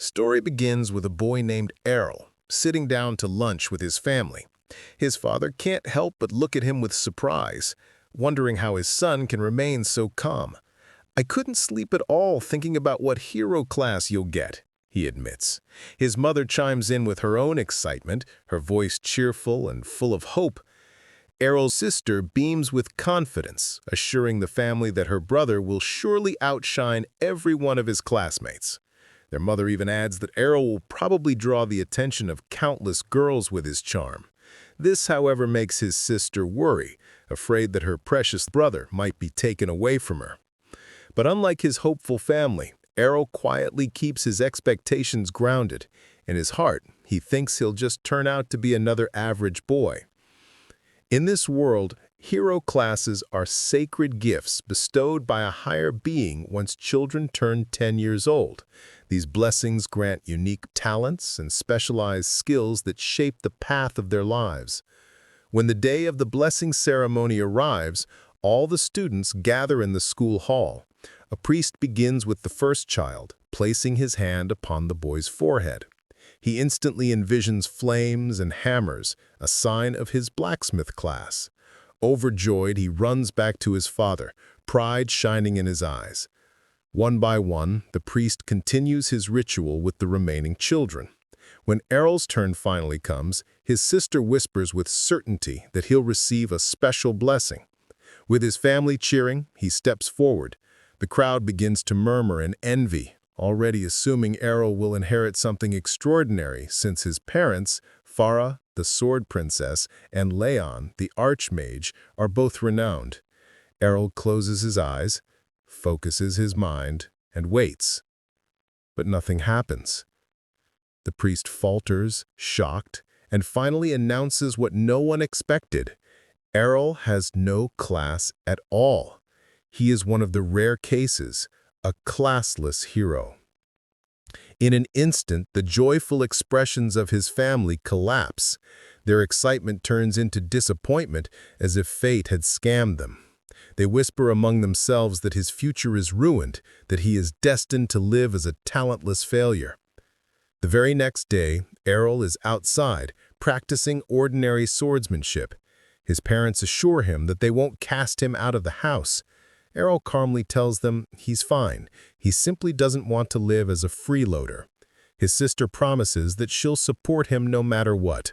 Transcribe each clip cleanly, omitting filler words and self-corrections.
Story begins with a boy named Errol sitting down to lunch with his family. His father can't help but look at him with surprise, wondering how his son can remain so calm. "I couldn't sleep at all thinking about what hero class you'll get," he admits. His mother chimes in with her own excitement, her voice cheerful and full of hope. Errol's sister beams with confidence, assuring the family that her brother will surely outshine every one of his classmates. Their mother even adds that Errol will probably draw the attention of countless girls with his charm. This, however, makes his sister worry, afraid that her precious brother might be taken away from her. But unlike his hopeful family, Errol quietly keeps his expectations grounded. In his heart, he thinks he'll just turn out to be another average boy. In this world, hero classes are sacred gifts bestowed by a higher being once children turn 10 years old. These blessings grant unique talents and specialized skills that shape the path of their lives. When the day of the blessing ceremony arrives, all the students gather in the school hall. A priest begins with the first child, placing his hand upon the boy's forehead. He instantly envisions flames and hammers, a sign of his blacksmith class. Overjoyed, he runs back to his father, pride shining in his eyes. One by one, the priest continues his ritual with the remaining children. When Errol's turn finally comes, his sister whispers with certainty that he'll receive a special blessing. With his family cheering, he steps forward. The crowd begins to murmur in envy, already assuming Errol will inherit something extraordinary since his parents, Farah, the sword princess, and Leon, the archmage, are both renowned. Errol closes his eyes, focuses his mind, and waits. But nothing happens. The priest falters, shocked, and finally announces what no one expected. Errol has no class at all. He is one of the rare cases, a classless hero. In an instant, the joyful expressions of his family collapse. Their excitement turns into disappointment, as if fate had scammed them. They whisper among themselves that his future is ruined, that he is destined to live as a talentless failure. The very next day, Errol is outside, practicing ordinary swordsmanship. His parents assure him that they won't cast him out of the house. Errol calmly tells them he's fine. He simply doesn't want to live as a freeloader. His sister promises that she'll support him no matter what.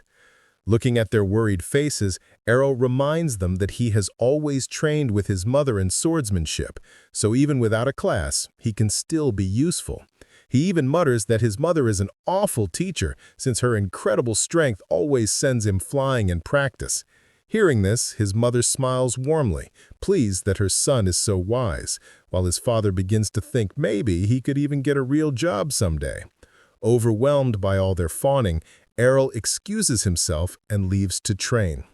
Looking at their worried faces, Errol reminds them that he has always trained with his mother in swordsmanship, so even without a class, he can still be useful. He even mutters that his mother is an awful teacher, since her incredible strength always sends him flying in practice. Hearing this, his mother smiles warmly, pleased that her son is so wise, while his father begins to think maybe he could even get a real job someday. Overwhelmed by all their fawning, Errol excuses himself and leaves to train.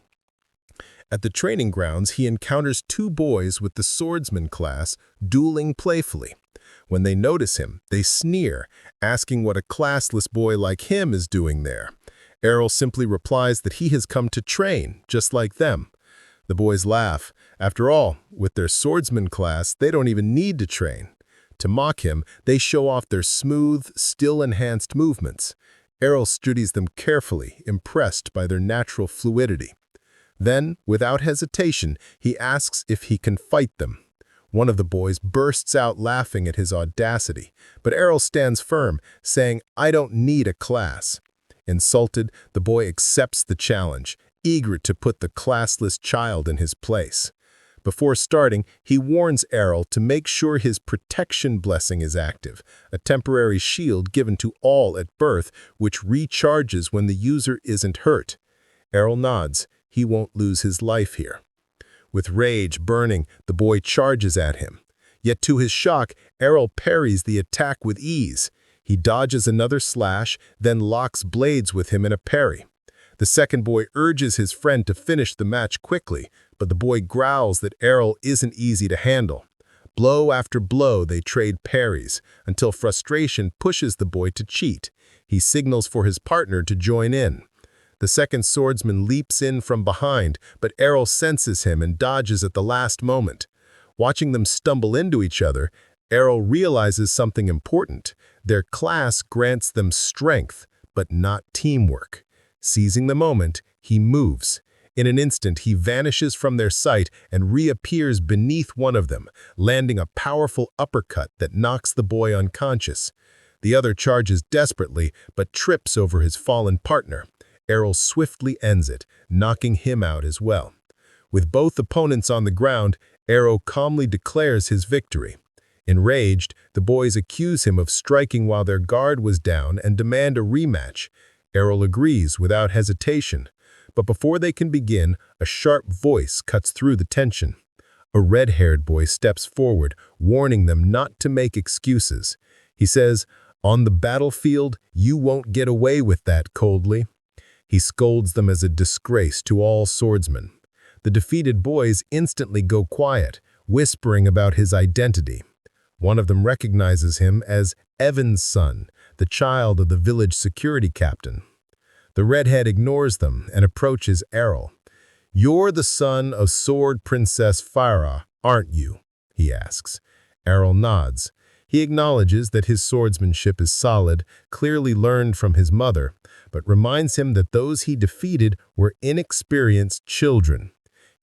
At the training grounds, he encounters two boys with the swordsman class dueling playfully. When they notice him, they sneer, asking what a classless boy like him is doing there. Errol simply replies that he has come to train, just like them. The boys laugh. After all, with their swordsman class, they don't even need to train. To mock him, they show off their smooth, skill-enhanced movements. Errol studies them carefully, impressed by their natural fluidity. Then, without hesitation, he asks if he can fight them. One of the boys bursts out laughing at his audacity, but Errol stands firm, saying, "I don't need a class." Insulted, the boy accepts the challenge, eager to put the classless child in his place. Before starting, he warns Errol to make sure his protection blessing is active, a temporary shield given to all at birth, which recharges when the user isn't hurt. Errol nods. He won't lose his life here. With rage burning, the boy charges at him. Yet to his shock, Errol parries the attack with ease. He dodges another slash, then locks blades with him in a parry. The second boy urges his friend to finish the match quickly, but the boy growls that Errol isn't easy to handle. Blow after blow, they trade parries, until frustration pushes the boy to cheat. He signals for his partner to join in. The second swordsman leaps in from behind, but Errol senses him and dodges at the last moment. Watching them stumble into each other, Errol realizes something important. Their class grants them strength, but not teamwork. Seizing the moment, he moves. In an instant, he vanishes from their sight and reappears beneath one of them, landing a powerful uppercut that knocks the boy unconscious. The other charges desperately, but trips over his fallen partner. Errol swiftly ends it, knocking him out as well. With both opponents on the ground, Errol calmly declares his victory. Enraged, the boys accuse him of striking while their guard was down and demand a rematch. Errol agrees without hesitation. But before they can begin, a sharp voice cuts through the tension. A red-haired boy steps forward, warning them not to make excuses. He says, "On the battlefield, you won't get away with that," coldly. He scolds them as a disgrace to all swordsmen. The defeated boys instantly go quiet, whispering about his identity. One of them recognizes him as Evan's son, the child of the village security captain. The redhead ignores them and approaches Errol. "You're the son of Sword Princess Farah, aren't you?" he asks. Errol nods. He acknowledges that his swordsmanship is solid, clearly learned from his mother, but reminds him that those he defeated were inexperienced children.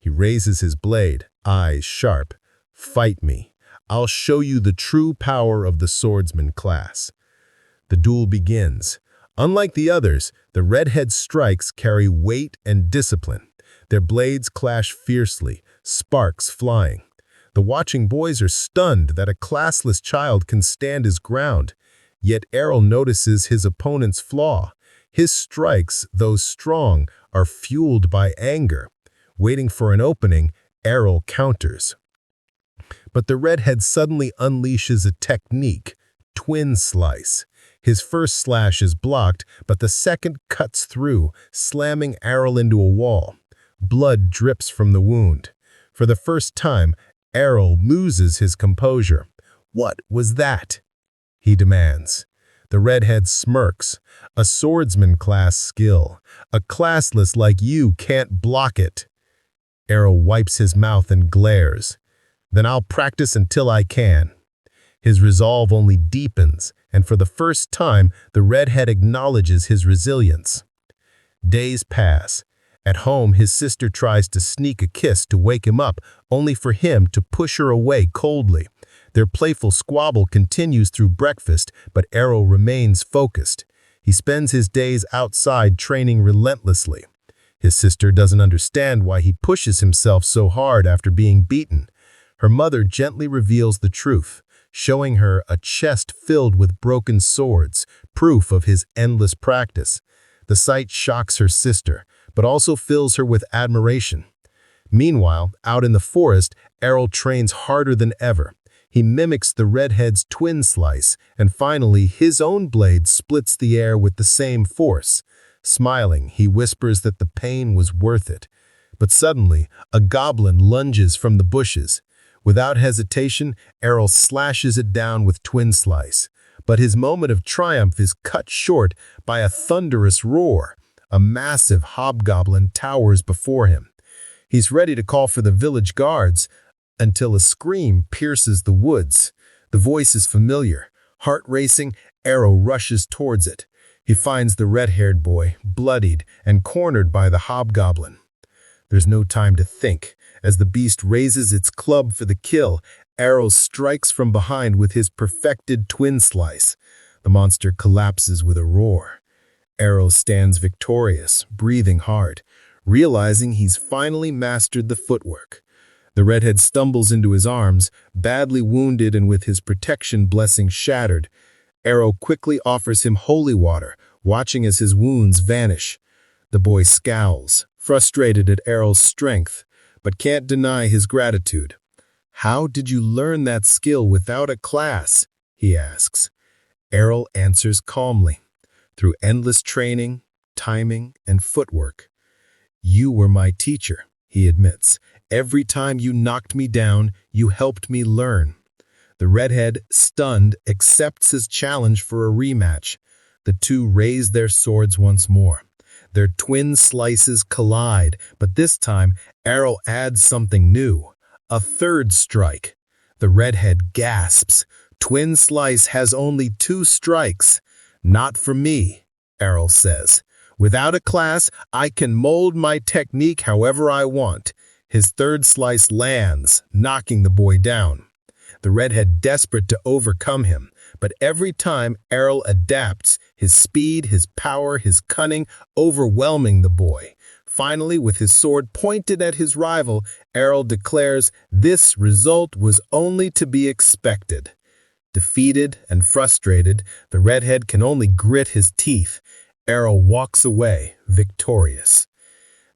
He raises his blade, eyes sharp. "Fight me. I'll show you the true power of the swordsman class." The duel begins. Unlike the others, the redhead strikes carry weight and discipline. Their blades clash fiercely, sparks flying. The watching boys are stunned that a classless child can stand his ground. Yet Errol notices his opponent's flaw. His strikes, though strong, are fueled by anger. Waiting for an opening, Errol counters. But the redhead suddenly unleashes a technique, twin slice. His first slash is blocked, but the second cuts through, slamming Errol into a wall. Blood drips from the wound. For the first time, Errol loses his composure. "What was that?" he demands. The redhead smirks. "A swordsman class skill. A classless like you can't block it." Errol wipes his mouth and glares. "Then I'll practice until I can." His resolve only deepens, and for the first time, the redhead acknowledges his resilience. Days pass. At home, his sister tries to sneak a kiss to wake him up, only for him to push her away coldly. Their playful squabble continues through breakfast, but Errol remains focused. He spends his days outside training relentlessly. His sister doesn't understand why he pushes himself so hard after being beaten. Her mother gently reveals the truth, showing her a chest filled with broken swords, proof of his endless practice. The sight shocks her sister, but also fills her with admiration. Meanwhile, out in the forest, Errol trains harder than ever. He mimics the redhead's twin slice, and finally, his own blade splits the air with the same force. Smiling, he whispers that the pain was worth it. But suddenly, a goblin lunges from the bushes. Without hesitation, Errol slashes it down with twin slice. But his moment of triumph is cut short by a thunderous roar. A massive hobgoblin towers before him. He's ready to call for the village guards until a scream pierces the woods. The voice is familiar. Heart racing, Errol rushes towards it. He finds the red-haired boy, bloodied and cornered by the hobgoblin. There's no time to think. As the beast raises its club for the kill, Errol strikes from behind with his perfected twin slice. The monster collapses with a roar. Errol stands victorious, breathing hard, realizing he's finally mastered the footwork. The redhead stumbles into his arms, badly wounded and with his protection blessing shattered. Errol quickly offers him holy water, watching as his wounds vanish. The boy scowls, frustrated at Errol's strength, but can't deny his gratitude. "How did you learn that skill without a class?" he asks. Errol answers calmly. "Through endless training, timing, and footwork." "You were my teacher," he admits. "Every time you knocked me down, you helped me learn." The redhead, stunned, accepts his challenge for a rematch. The two raise their swords once more. Their twin slices collide, but this time, Errol adds something new. A third strike. The redhead gasps, Twin Slice has only 2 strikes. Not for me, Errol says. Without a class, I can mold my technique however I want. His 3rd slice lands, knocking the boy down. The redhead desperate to overcome him, but every time Errol adapts, his speed, his power, his cunning, overwhelming the boy. Finally, with his sword pointed at his rival, Errol declares this result was only to be expected. Defeated and frustrated, the redhead can only grit his teeth. Errol walks away, victorious.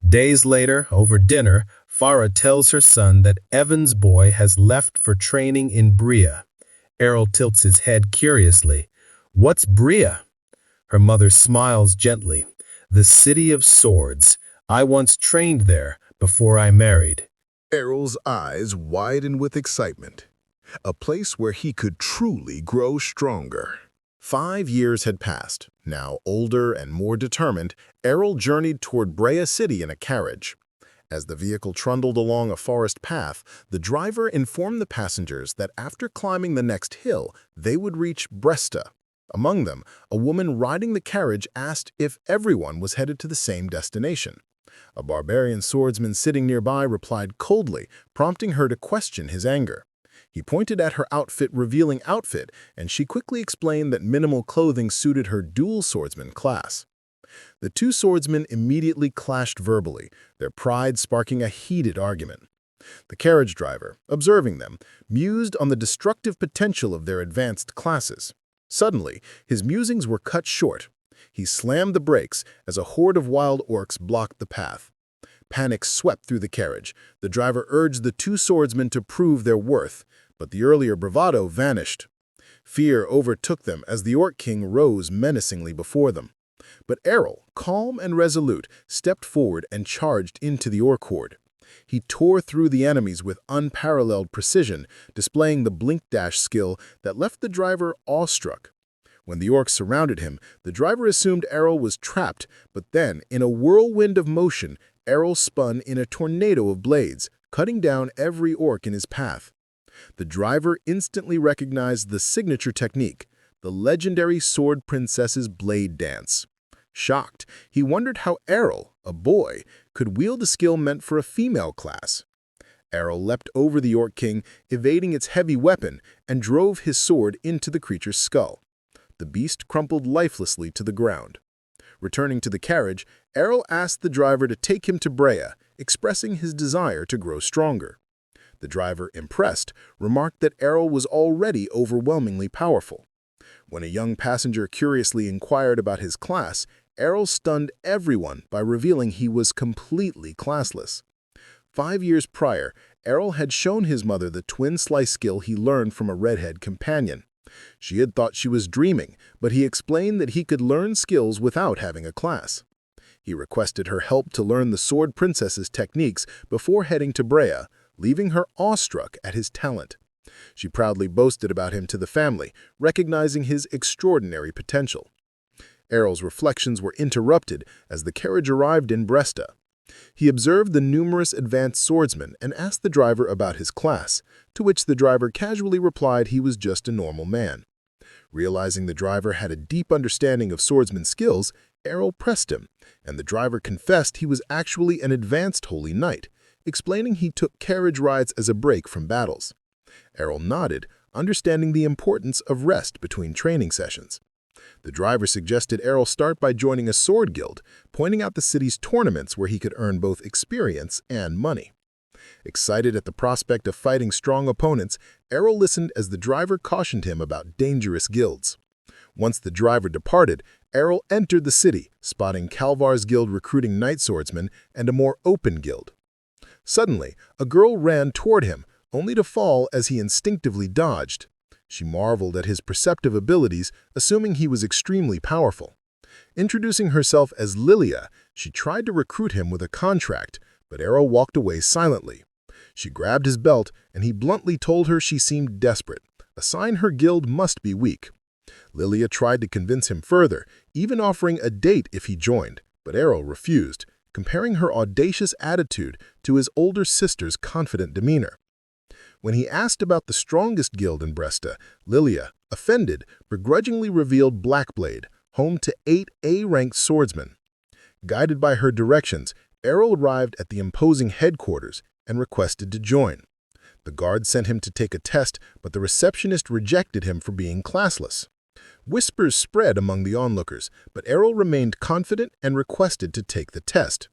Days later, over dinner, Farah tells her son that Evan's boy has left for training in Bria. Errol tilts his head curiously. "What's Bria?" Her mother smiles gently. "The city of swords. I once trained there before I married." Errol's eyes widen with excitement. A place where he could truly grow stronger. 5 years had passed. Now, older and more determined, Errol journeyed toward Brea City in a carriage. As the vehicle trundled along a forest path, the driver informed the passengers that after climbing the next hill, they would reach Bresta. Among them, a woman riding the carriage asked if everyone was headed to the same destination. A barbarian swordsman sitting nearby replied coldly, prompting her to question his anger. He pointed at her revealing outfit, and she quickly explained that minimal clothing suited her dual swordsman class. The 2 swordsmen immediately clashed verbally, their pride sparking a heated argument. The carriage driver, observing them, mused on the destructive potential of their advanced classes. Suddenly, his musings were cut short. He slammed the brakes as a horde of wild orcs blocked the path. Panic swept through the carriage. The driver urged the 2 swordsmen to prove their worth, but the earlier bravado vanished. Fear overtook them as the Orc King rose menacingly before them. But Errol, calm and resolute, stepped forward and charged into the Orc horde. He tore through the enemies with unparalleled precision, displaying the blink-dash skill that left the driver awestruck. When the orcs surrounded him, the driver assumed Errol was trapped, but then, in a whirlwind of motion, Errol spun in a tornado of blades, cutting down every orc in his path. The driver instantly recognized the signature technique, the legendary Sword Princess's blade dance. Shocked, he wondered how Errol, a boy, could wield a skill meant for a female class. Errol leapt over the Orc King, evading its heavy weapon, and drove his sword into the creature's skull. The beast crumpled lifelessly to the ground. Returning to the carriage, Errol asked the driver to take him to Brea, expressing his desire to grow stronger. The driver, impressed, remarked that Errol was already overwhelmingly powerful. When a young passenger curiously inquired about his class, Errol stunned everyone by revealing he was completely classless. 5 years prior, Errol had shown his mother the twin slice skill he learned from a redhead companion. She had thought she was dreaming, but he explained that he could learn skills without having a class. He requested her help to learn the Sword Princess's techniques before heading to Brea, leaving her awestruck at his talent. She proudly boasted about him to the family, recognizing his extraordinary potential. Errol's reflections were interrupted as the carriage arrived in Bresta. He observed the numerous advanced swordsmen and asked the driver about his class, to which the driver casually replied he was just a normal man. Realizing the driver had a deep understanding of swordsman skills, Errol pressed him, and the driver confessed he was actually an advanced holy knight, explaining he took carriage rides as a break from battles. Errol nodded, understanding the importance of rest between training sessions. The driver suggested Errol start by joining a sword guild, pointing out the city's tournaments where he could earn both experience and money. Excited at the prospect of fighting strong opponents, Errol listened as the driver cautioned him about dangerous guilds. Once the driver departed, Errol entered the city, spotting Calvar's guild recruiting night swordsmen and a more open guild. Suddenly, a girl ran toward him, only to fall as he instinctively dodged. She marveled at his perceptive abilities, assuming he was extremely powerful. Introducing herself as Lilia, she tried to recruit him with a contract, but Errol walked away silently. She grabbed his belt, and he bluntly told her she seemed desperate, a sign her guild must be weak. Lilia tried to convince him further, even offering a date if he joined, but Errol refused, comparing her audacious attitude to his older sister's confident demeanor. When he asked about the strongest guild in Bresta, Lilia, offended, begrudgingly revealed Blackblade, home to 8 A-ranked swordsmen. Guided by her directions, Errol arrived at the imposing headquarters and requested to join. The guard sent him to take a test, but the receptionist rejected him for being classless. Whispers spread among the onlookers, but Errol remained confident and requested to take the test.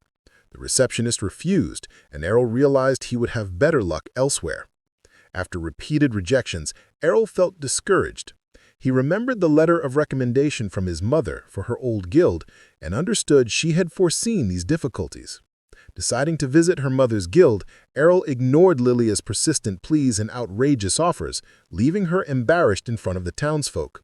The receptionist refused, and Errol realized he would have better luck elsewhere. After repeated rejections, Errol felt discouraged. He remembered the letter of recommendation from his mother for her old guild and understood she had foreseen these difficulties. Deciding to visit her mother's guild, Errol ignored Lilia's persistent pleas and outrageous offers, leaving her embarrassed in front of the townsfolk.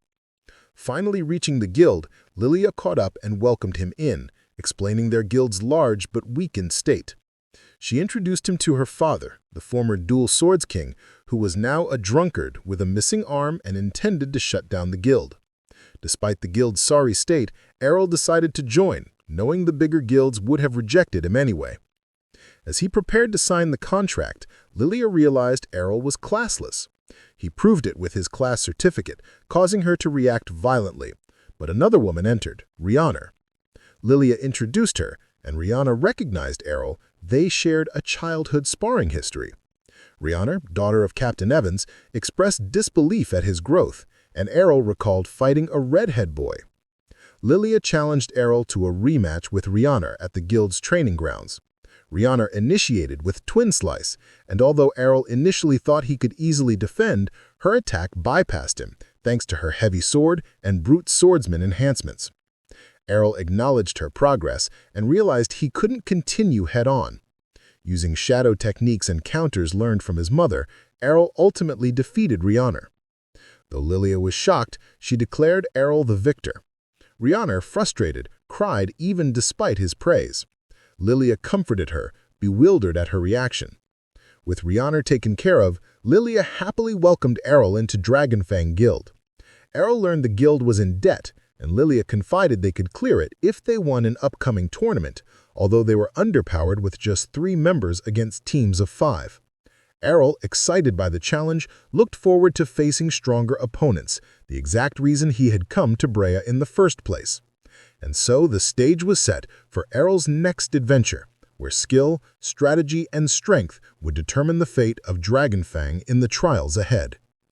Finally reaching the guild, Lilia caught up and welcomed him in, explaining their guild's large but weakened state. She introduced him to her father, the former dual swords king, who was now a drunkard with a missing arm and intended to shut down the guild. Despite the guild's sorry state, Errol decided to join, knowing the bigger guilds would have rejected him anyway. As he prepared to sign the contract, Lilia realized Errol was classless. He proved it with his class certificate, causing her to react violently. But another woman entered, Rihanna. Lilia introduced her, and Rihanna recognized Errol. They shared a childhood sparring history. Rihanna, daughter of Captain Evans, expressed disbelief at his growth, and Errol recalled fighting a redhead boy. Lilia challenged Errol to a rematch with Rihanna at the guild's training grounds. Rihanna initiated with Twin Slice, and although Errol initially thought he could easily defend, her attack bypassed him, thanks to her heavy sword and brute swordsman enhancements. Errol acknowledged her progress and realized he couldn't continue head-on. Using shadow techniques and counters learned from his mother, Errol ultimately defeated Rihanna. Though Lilia was shocked, she declared Errol the victor. Rihanna, frustrated, cried even despite his praise. Lilia comforted her, bewildered at her reaction. With Rihanna taken care of, Lilia happily welcomed Errol into Dragonfang Guild. Errol learned the guild was in debt, and Lilia confided they could clear it if they won an upcoming tournament, although they were underpowered with just 3 members against teams of 5. Errol, excited by the challenge, looked forward to facing stronger opponents, the exact reason he had come to Brea in the first place. And so the stage was set for Errol's next adventure, where skill, strategy, and strength would determine the fate of Dragonfang in the trials ahead.